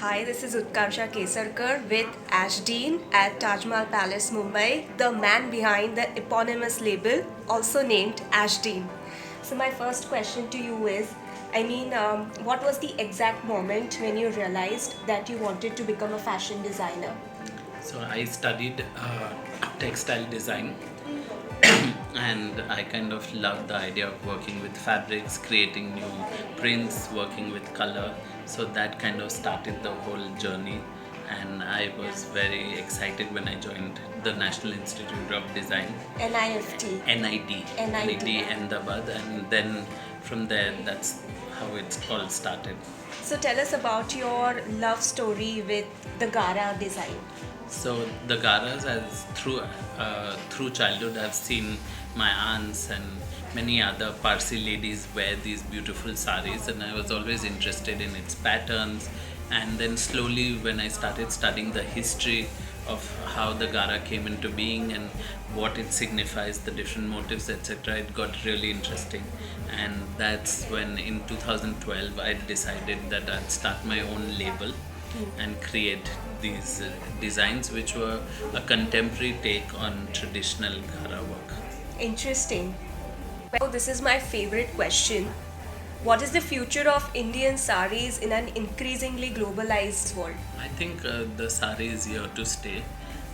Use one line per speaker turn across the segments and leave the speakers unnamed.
Hi, this is Utkarsha Kesarkar with Ashdeen at Taj Mahal Palace, Mumbai, the man behind the eponymous label, also named Ashdeen. So, my first question to you is what was the exact moment when you realized that you wanted to become a fashion designer?
So I studied textile design and I kind of loved the idea of working with fabrics, creating new prints, working with color. So that kind of started the whole journey. And I was very excited when I joined the National Institute of Design,
NIFT.
NID,
NID.
Ahmedabad, and then from there, that's how it all started.
So, tell us about your love story with the Gara design.
So the Garas, as through childhood, I've seen my aunts and many other Parsi ladies wear these beautiful saris, and I was always interested in its patterns. And then slowly, when I started studying the history of how the Gara came into being and what it signifies, the different motifs, etc., it got really interesting. And that's when in 2012 I decided that I'd start my own label and create these designs which were a contemporary take on traditional Gara work.
Interesting. Well, this is my favorite question. What is the future of Indian saris in an increasingly globalized world?
I think the sari is here to stay,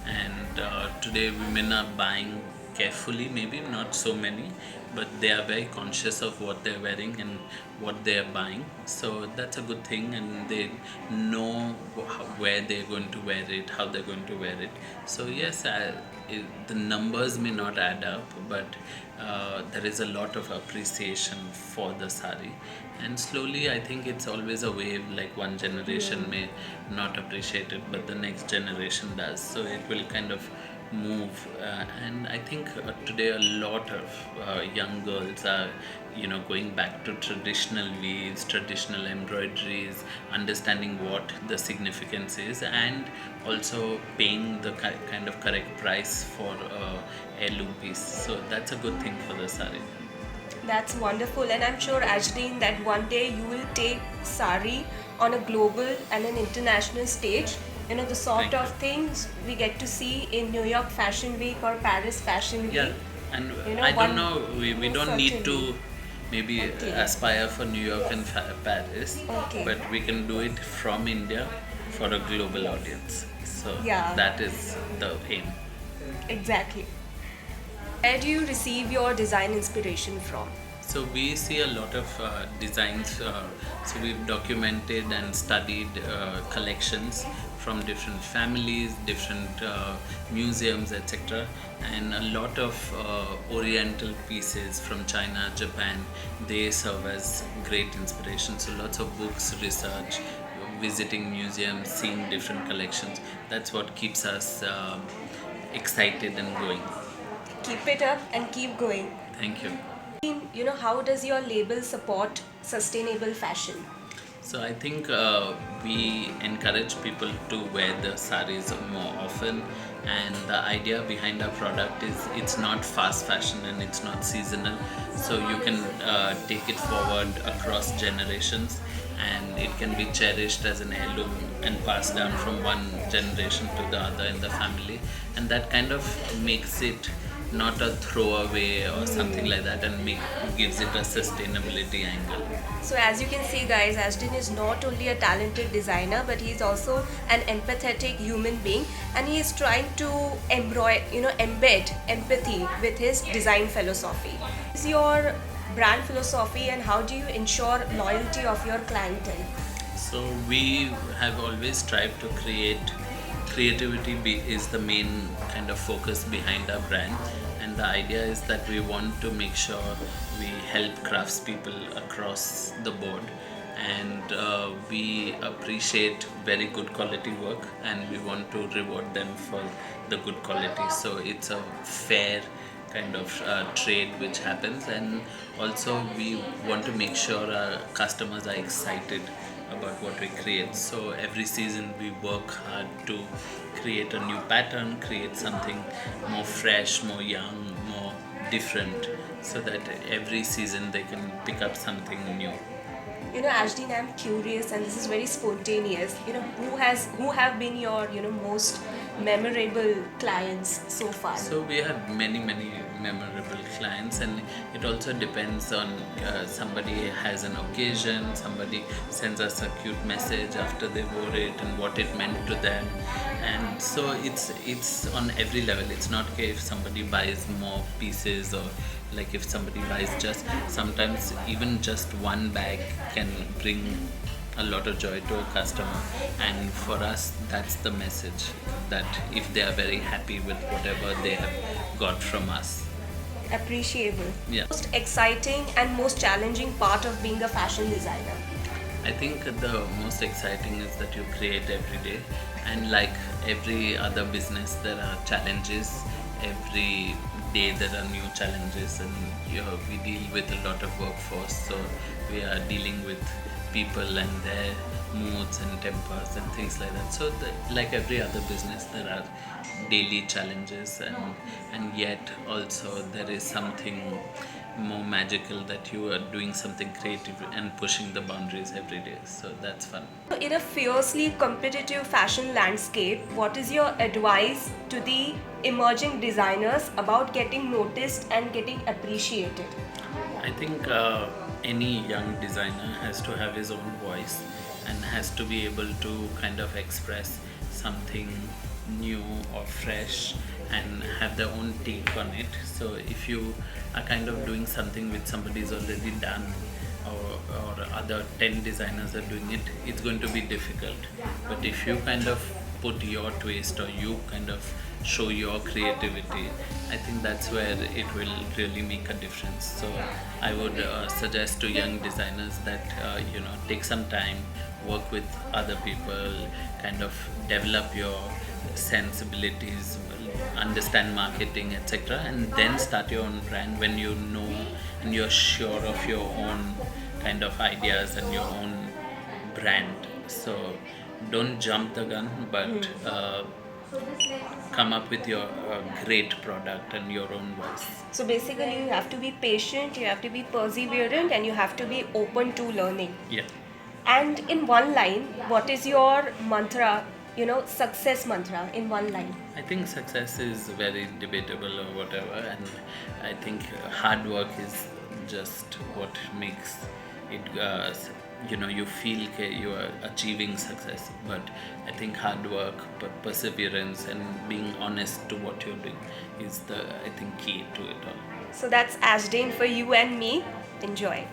and today women are buying carefully, maybe not so many, but they are very conscious of what they're wearing and what they're buying. So that's a good thing, and they know where they're going to wear it, how they're going to wear it. So, yes, the numbers may not add up, but there is a lot of appreciation for the sari, and slowly I think it's always a wave, like one generation may not appreciate it but the next generation does, so it will kind of move, and I think today a lot of young girls are going back to traditional weaves, traditional embroideries, understanding what the significance is, and also paying the kind of correct price for heirloom piece. So that's a good thing for the sari.
That's wonderful, and I'm sure, Ashdeen, that one day you will take sari on a global and an international stage. You know, the sort
Thank
of
you.
things we get to see in New York Fashion Week or Paris Fashion Week.
Yeah, and
You know,
I don't
one
know, we don't need
certainly.
to maybe
Okay.
aspire for New York and Paris,
Okay.
but we can do it from India for a global audience. So
Yeah.
that is the aim.
Exactly. Where do you receive your design inspiration from?
So we see a lot of designs. So we've documented and studied collections from different families, different museums, etc. And a lot of Oriental pieces from China, Japan, they serve as great inspiration. So lots of books, research, visiting museums, seeing different collections. That's what keeps us excited and going.
Keep it up and keep going.
Thank you.
You know, how does your label support sustainable fashion?
So I think we encourage people to wear the saris more often, and the idea behind our product is it's not fast fashion and it's not seasonal. So you can take it forward across generations, and it can be cherished as an heirloom and passed down from one generation to the other in the family, and that kind of makes it not a throwaway or something like that, and gives it a sustainability angle.
So as you can see, guys, Ashton is not only a talented designer, but he is also an empathetic human being, and he is trying to embed empathy with his design philosophy. What is your brand philosophy, and how do you ensure loyalty of your clientele?
So we have always strived to create creativity is the main kind of focus behind our brand, and the idea is that we want to make sure we help craftspeople across the board, and we appreciate very good quality work, and we want to reward them for the good quality. So it's a fair kind of trade which happens, and also we want to make sure our customers are excited about what we create. So every season we work hard to create a new pattern, create something more fresh, more young, more different, so that every season they can pick up something new.
Ashdeen, I'm curious, and this is very spontaneous. Who have been your most memorable clients so far?
So we have many memorable clients, and it also depends on somebody has an occasion, somebody sends us a cute message after they wore it and what it meant to them, and so it's on every level. It's not okay if somebody buys more pieces, or like if somebody buys just, sometimes even just one bag can bring a lot of joy to a customer, and for us that's the message, that if they are very happy with whatever they have got from us.
Appreciable.
Yeah.
Most exciting and most challenging part of being a fashion designer?
I think the most exciting is that you create every day, and like every other business, there are challenges. Every day there are new challenges, and we deal with a lot of workforce, so we are dealing with people and their moods and tempers and things like that. So, like every other business, there are daily challenges, and yet also there is something more magical, that you are doing something creative and pushing the boundaries every day. So that's fun.
In a fiercely competitive fashion landscape, what is your advice to the emerging designers about getting noticed and getting appreciated?
I think any young designer has to have his own voice and has to be able to kind of express something new or fresh and have their own take on it. So if you are kind of doing something which somebody's already done, or other 10 designers are doing it, it's going to be difficult. But if you kind of put your twist, or you kind of show your creativity, I think that's where it will really make a difference. So I would suggest to young designers that take some time, work with other people, kind of develop your sensibilities, understand marketing, etc., and then start your own brand when you know and you're sure of your own kind of ideas and your own brand. So don't jump the gun, but come up with your great product and your own voice.
So basically, you have to be patient, you have to be perseverant, and you have to be open to learning.
Yeah.
And in one line, what is your mantra, success mantra in one line?
I think success is very debatable or whatever, and I think hard work is just what makes it. You feel you are achieving success, but I think hard work, perseverance, and being honest to what you're doing is the key to it all.
So that's Ashdeen for you and me. Enjoy.